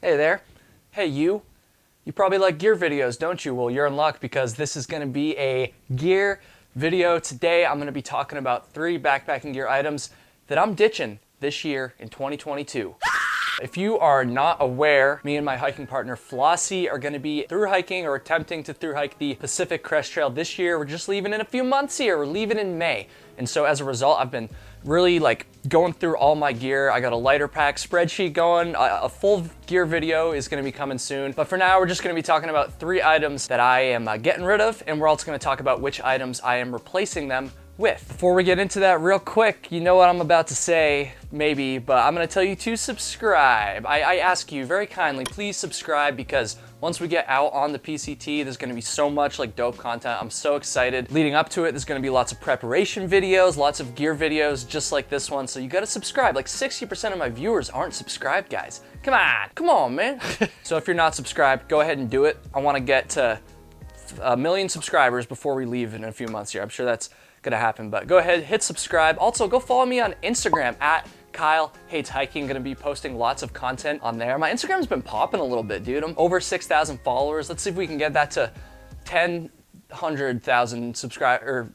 Hey there. Hey you. You probably like gear videos, don't you? Well, you're in luck because this is going to be a gear video. Today I'm going to be talking about 3 backpacking gear items that I'm ditching this year in 2022. If you are not aware, me and my hiking partner Flossie are going to be through hiking or attempting to through hike the Pacific Crest Trail this year. We're just leaving in a few months here. We're leaving in May. And so as a result, I've been really going through all my gear. I got a lighter pack spreadsheet going. A full gear video is going to be coming soon. But for now, we're just going to be talking about 3 items that I am getting rid of. And we're also going to talk about which items I am replacing them with. Before we get into that real quick, you know what I'm about to say, maybe, but I'm going to tell you to subscribe. I ask you very kindly, please subscribe, because once we get out on the PCT, there's going to be so much dope content. I'm so excited. Leading up to it, there's going to be lots of preparation videos, lots of gear videos just like this one, so you got to subscribe. 60% of my viewers aren't subscribed, guys. Come on, man. So if you're not subscribed, go ahead and do it. I want to get to 1 million subscribers before we leave in a few months here. I'm sure that's gonna happen, but go ahead, hit subscribe. Also, go follow me on Instagram at Kyle Hates Hiking. Gonna be posting lots of content on there. My Instagram's been popping a little bit, dude. I'm over 6,000 followers. Let's see if we can get that to 100,000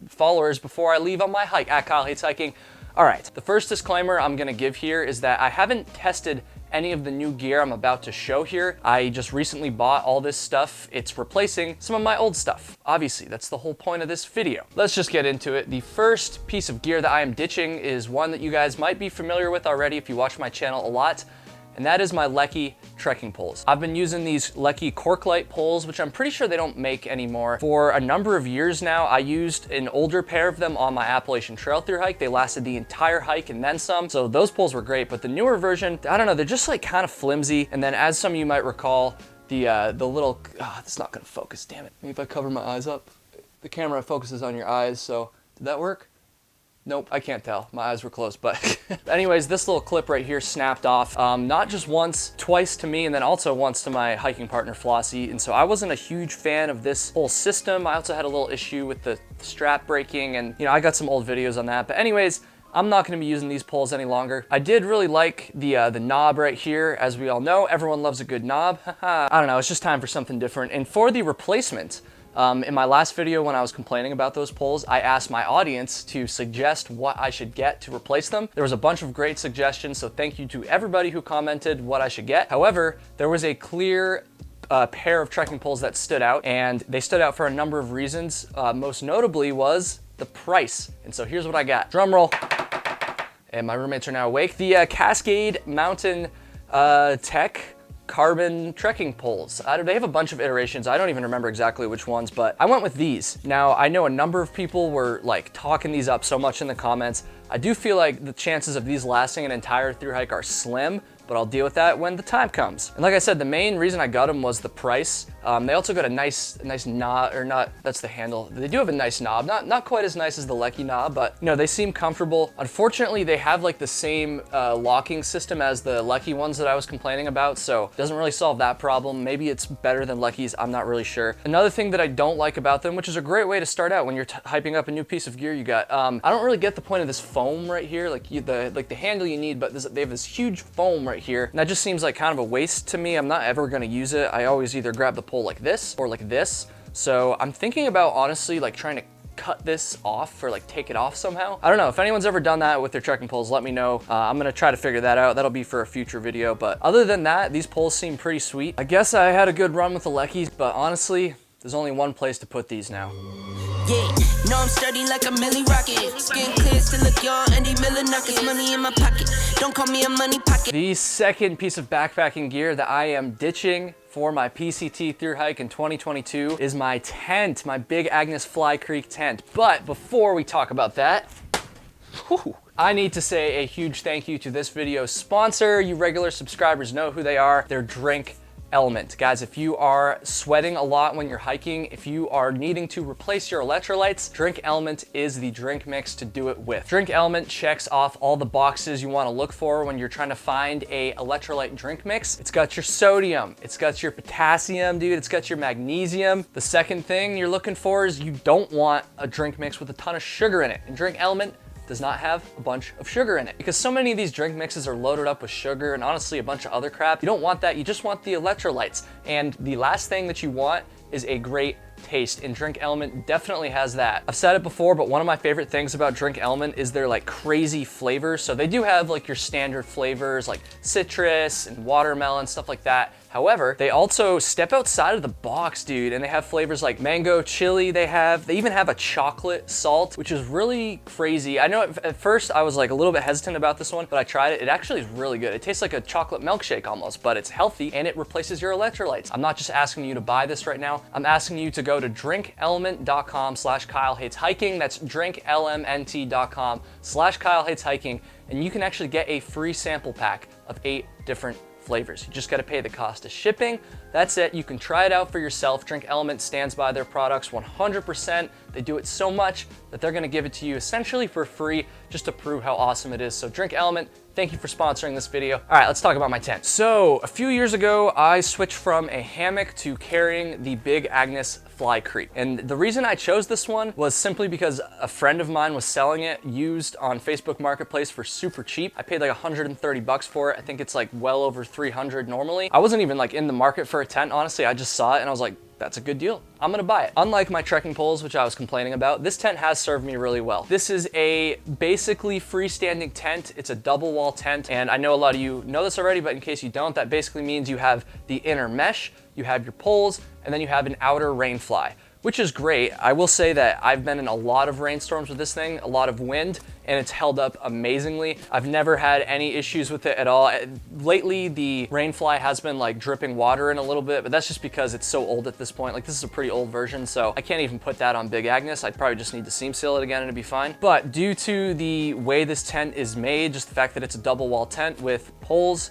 followers before I leave on my hike at Kyle Hates Hiking. All right, the first disclaimer I'm gonna give here is that I haven't tested any of the new gear I'm about to show here. I just recently bought all this stuff. It's replacing some of my old stuff. Obviously, that's the whole point of this video. Let's just get into it. The first piece of gear that I am ditching is one that you guys might be familiar with already if you watch my channel a lot, and that is my Leki trekking poles. I've been using these Leki Corklite poles, which I'm pretty sure they don't make anymore, for a number of years now. I used an older pair of them on my Appalachian Trail through hike. They lasted the entire hike and then some, so those poles were great. But the newer version, I don't know, they're just kind of flimsy. And then, as some of you might recall, the little, it's not gonna focus, damn it. Maybe if I cover my eyes up. The camera focuses on your eyes, so did that work? Nope, I can't tell. My eyes were closed, but anyways, this little clip right here snapped off, not just once, twice to me, and then also once to my hiking partner Flossie. And so I wasn't a huge fan of this whole system. I also had a little issue with the strap breaking, and I got some old videos on that. But anyways, I'm not gonna be using these poles any longer. I did really like the knob right here. As we all know, everyone loves a good knob. I don't know, it's just time for something different. And for the replacement, in my last video when I was complaining about those poles, I asked my audience to suggest what I should get to replace them. There was a bunch of great suggestions, so thank you to everybody who commented what I should get. However, there was a clear pair of trekking poles that stood out, and they stood out for a number of reasons. Most notably was the price. And so here's what I got. Drum roll. And my roommates are now awake. The Cascade Mountain Tech carbon trekking poles. They have a bunch of iterations. I don't even remember exactly which ones, but I went with these. Now, I know a number of people were talking these up so much in the comments. I do feel like the chances of these lasting an entire through hike are slim, but I'll deal with that when the time comes. And like I said, the main reason I got them was the price. They also got a nice knob, or not, that's the handle. They do have a nice knob, not quite as nice as the Leki knob, but they seem comfortable. Unfortunately, they have the same locking system as the Leki ones that I was complaining about, so it doesn't really solve that problem. Maybe it's better than Leki's, I'm not really sure. Another thing that I don't like about them, which is a great way to start out when you're hyping up a new piece of gear you got, I don't really get the point of this foam right here, the handle you need, but they have this huge foam right here, and that just seems like kind of a waste to me. I'm not ever gonna use it. I always either grab the pole like this or like this. So I'm thinking about honestly trying to cut this off or take it off somehow. I don't know. If anyone's ever done that with their trekking poles, let me know. I'm gonna try to figure that out. That'll be for a future video. But other than that, these poles seem pretty sweet. I guess I had a good run with the Lekis, but honestly, there's only one place to put these now. Yeah, no, I'm sturdy like a Millie Rocket. Skin clear, still look young, Andy Miller Nuggets, money in my pocket. Don't call me a money pocket. The second piece of backpacking gear that I am ditching for my PCT through hike in 2022 is my tent, my Big Agnes Fly Creek tent. But before we talk about that, I need to say a huge thank you to this video's sponsor. You regular subscribers know who they are. They're Drink Element. Guys, if you are sweating a lot when you're hiking, if you are needing to replace your electrolytes, Drink Element is the drink mix to do it with. Drink Element checks off all the boxes you want to look for when you're trying to find a electrolyte drink mix. It's got your sodium, it's got your potassium, dude, it's got your magnesium. The second thing you're looking for is you don't want a drink mix with a ton of sugar in it. And Drink Element does not have a bunch of sugar in it. Because so many of these drink mixes are loaded up with sugar and honestly a bunch of other crap. You don't want that, you just want the electrolytes. And the last thing that you want is a great taste, and Drink Element definitely has that. I've said it before, but one of my favorite things about Drink Element is their like crazy flavors. So they do have like your standard flavors like citrus and watermelon, stuff like that. However, they also step outside of the box, dude, and they have flavors like mango chili. They even have a chocolate salt, which is really crazy. I know at first I was like a little bit hesitant about this one, but I tried it. It actually is really good. It tastes like a chocolate milkshake almost, but it's healthy and it replaces your electrolytes. I'm not just asking you to buy this right now. I'm asking you to go to drinkelement.com/KyleHatesHiking. That's drinklmnt.com/KyleHatesHiking, and you can actually get a free sample pack of 8 different flavors. You just got to pay the cost of shipping. That's it. You can try it out for yourself. Drink Element stands by their products 100%. They do it so much that they're going to give it to you essentially for free just to prove how awesome it is. So Drink Element, thank you for sponsoring this video. All right, let's talk about my tent. So a few years ago, I switched from a hammock to carrying the Big Agnes Fly Creep. And the reason I chose this one was simply because a friend of mine was selling it used on Facebook Marketplace for super cheap. I paid like 130 bucks for it. I think it's like well over 300 normally. I wasn't even like in the market for a tent, honestly. I just saw it and I was like, that's a good deal. I'm gonna buy it. Unlike my trekking poles, which I was complaining about, this tent has served me really well. This is a basically freestanding tent. It's a double wall tent. And I know a lot of you know this already, but in case you don't, that basically means you have the inner mesh, you have your poles, and then you have an outer rain fly, which is great. I will say that I've been in a lot of rainstorms with this thing, a lot of wind, and it's held up amazingly. I've never had any issues with it at all. Lately, the rain fly has been like dripping water in a little bit, but that's just because it's so old at this point. Like this is a pretty old version, so I can't even put that on Big Agnes. I'd probably just need to seam seal it again and it'd be fine. But due to the way this tent is made, just the fact that it's a double wall tent with poles,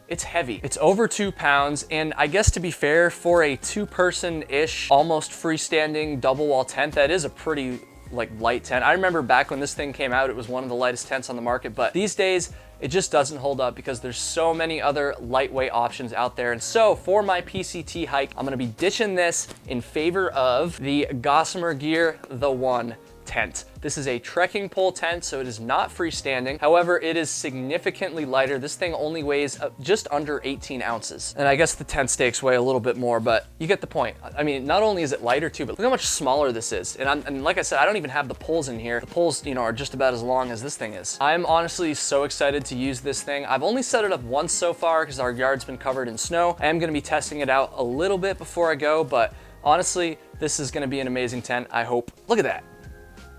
it's heavy. It's over 2 pounds, and I guess to be fair, for a 2-person-ish, almost freestanding double wall tent, that is a pretty like light tent. I remember back when this thing came out, it was one of the lightest tents on the market, but these days, it just doesn't hold up because there's so many other lightweight options out there. And so for my PCT hike, I'm gonna be ditching this in favor of the Gossamer Gear The One tent. This is a trekking pole tent, so it is not freestanding. However, it is significantly lighter. This thing only weighs just under 18 ounces. And I guess the tent stakes weigh a little bit more, but you get the point. I mean, not only is it lighter too, but look how much smaller this is. And like I said, I don't even have the poles in here. The poles, you know, are just about as long as this thing is. I'm honestly so excited to use this thing. I've only set it up once so far because our yard's been covered in snow. I am gonna be testing it out a little bit before I go, but honestly, this is gonna be an amazing tent, I hope. Look at that.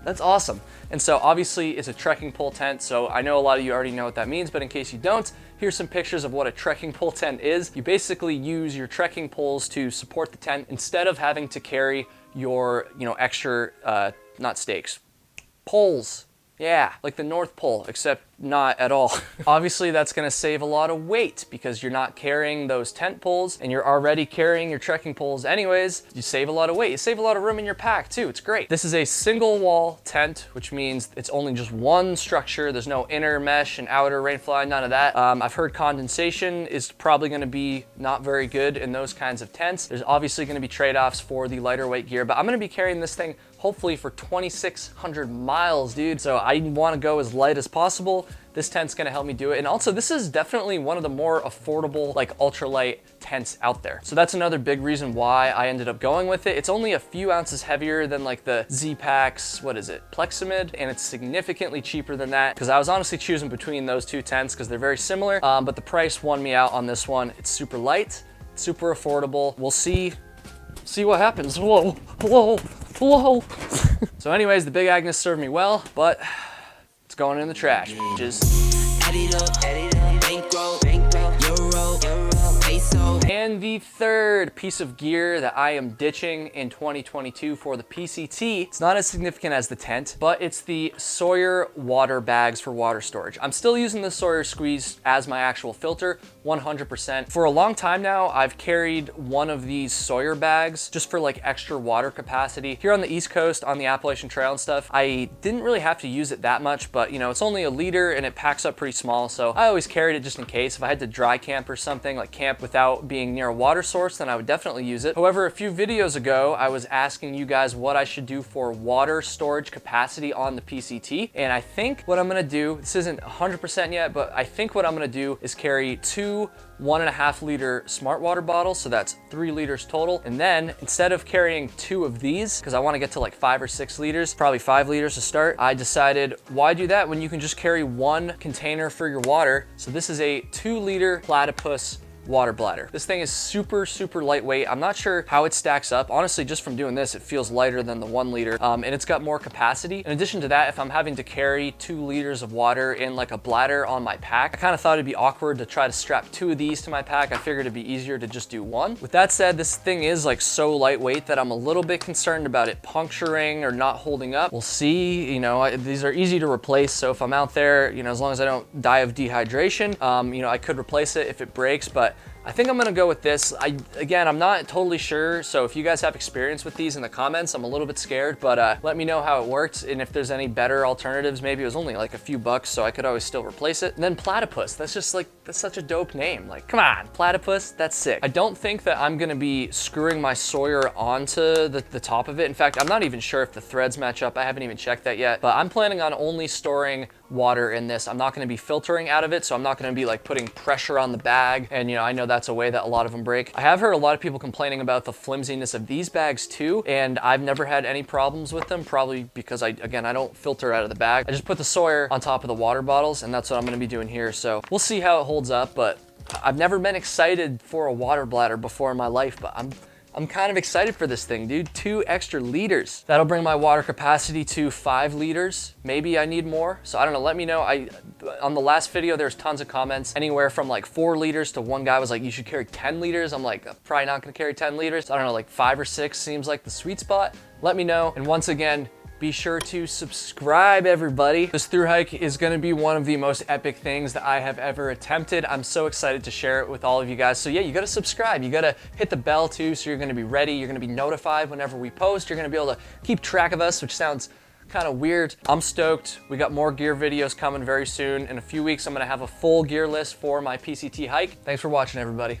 That's awesome. And so obviously it's a trekking pole tent, so I know a lot of you already know what that means, but in case you don't, here's some pictures of what a trekking pole tent is. You basically use your trekking poles to support the tent instead of having to carry your, extra, not stakes, poles. Yeah, like the North Pole, except not at all. Obviously, that's gonna save a lot of weight because you're not carrying those tent poles and you're already carrying your trekking poles anyways. You save a lot of weight. You save a lot of room in your pack too. It's great. This is a single wall tent, which means it's only just one structure. There's no inner mesh and outer rainfly, none of that. I've heard condensation is probably gonna be not very good in those kinds of tents. There's obviously gonna be trade-offs for the lighter weight gear, but I'm gonna be carrying this thing hopefully for 2,600 miles, dude. So I wanna go as light as possible. This tent's gonna help me do it. And also this is definitely one of the more affordable, like ultralight tents out there. So that's another big reason why I ended up going with it. It's only a few ounces heavier than like the Z-Packs, what is it, Plexamid, and it's significantly cheaper than that because I was honestly choosing between those two tents because they're very similar, but the price won me out on this one. It's super light, super affordable. We'll see what happens. Whoa, whoa, whoa. So anyways, the Big Agnes served me well, but it's going in the trash, bitches. Add it up, bankroll, euro, peso. And the third piece of gear that I am ditching in 2022 for the PCT, it's not as significant as the tent, but it's the Sawyer water bags for water storage. I'm still using the Sawyer Squeeze as my actual filter, 100%. For a long time now, I've carried one of these Sawyer bags just for like extra water capacity. Here on the East Coast, on the Appalachian Trail and stuff, I didn't really have to use it that much, but it's only a liter and it packs up pretty small, so I always carried it just in case. If I had to dry camp or something, like camp without being living near a water source, then I would definitely use it. However, a few videos ago, I was asking you guys what I should do for water storage capacity on the PCT. And I think what I'm gonna do, this isn't 100% yet, but I think what I'm gonna do is carry 2 1.5 liter smart water bottles. So that's 3 liters total. And then instead of carrying 2 of these, because I want to get to like 5 or 6 liters, probably 5 liters to start, I decided why do that when you can just carry 1 container for your water. So this is a 2 liter Platypus water bladder. This thing is super, super lightweight. I'm not sure how it stacks up. Honestly, just from doing this, it feels lighter than the 1 liter, and it's got more capacity. In addition to that, if I'm having to carry 2 liters of water in like a bladder on my pack, I kind of thought it'd be awkward to try to strap 2 of these to my pack. I figured it'd be easier to just do 1. With that said, this thing is like so lightweight that I'm a little bit concerned about it puncturing or not holding up. We'll see. You know, these are easy to replace. So if I'm out there, you know, as long as I don't die of dehydration, you know, I could replace it if it breaks, but I think I'm gonna go with this. Again, I'm not totally sure, so if you guys have experience with these in the comments, I'm a little bit scared, but let me know how it works and if there's any better alternatives. Maybe it was only like a few bucks, so I could always still replace it. And then Platypus, that's just like, that's such a dope name. Like, come on, Platypus, that's sick. I don't think that I'm gonna be screwing my Sawyer onto the top of it. In fact, I'm not even sure if the threads match up. I haven't even checked that yet, but I'm planning on only storing water in this. I'm not gonna be filtering out of it, so I'm not gonna be like putting pressure on the bag. And you know, I know that's a way that a lot of them break. I have heard a lot of people complaining about the flimsiness of these bags too, and I've never had any problems with them, probably because I don't filter out of the bag. I just put the Sawyer on top of the water bottles, and that's what I'm gonna be doing here. So we'll see how it holds up, but I've never been excited for a water bladder before in my life, but I'm kind of excited for this thing, dude. 2 extra liters. That'll bring my water capacity to 5 liters. Maybe I need more. So I don't know, let me know. On the last video, there's tons of comments, anywhere from like 4 liters to one guy was like, you should carry 10 liters. I'm like, I'm probably not gonna carry 10 liters. I don't know, like 5 or 6 seems like the sweet spot. Let me know. And once again, be sure to subscribe, everybody. This through hike is gonna be one of the most epic things that I have ever attempted. I'm so excited to share it with all of you guys. So yeah, you gotta subscribe. You gotta hit the bell too, so you're gonna be ready. You're gonna be notified whenever we post. You're gonna be able to keep track of us, which sounds kind of weird. I'm stoked. We got more gear videos coming very soon. In a few weeks, I'm gonna have a full gear list for my PCT hike. Thanks for watching, everybody.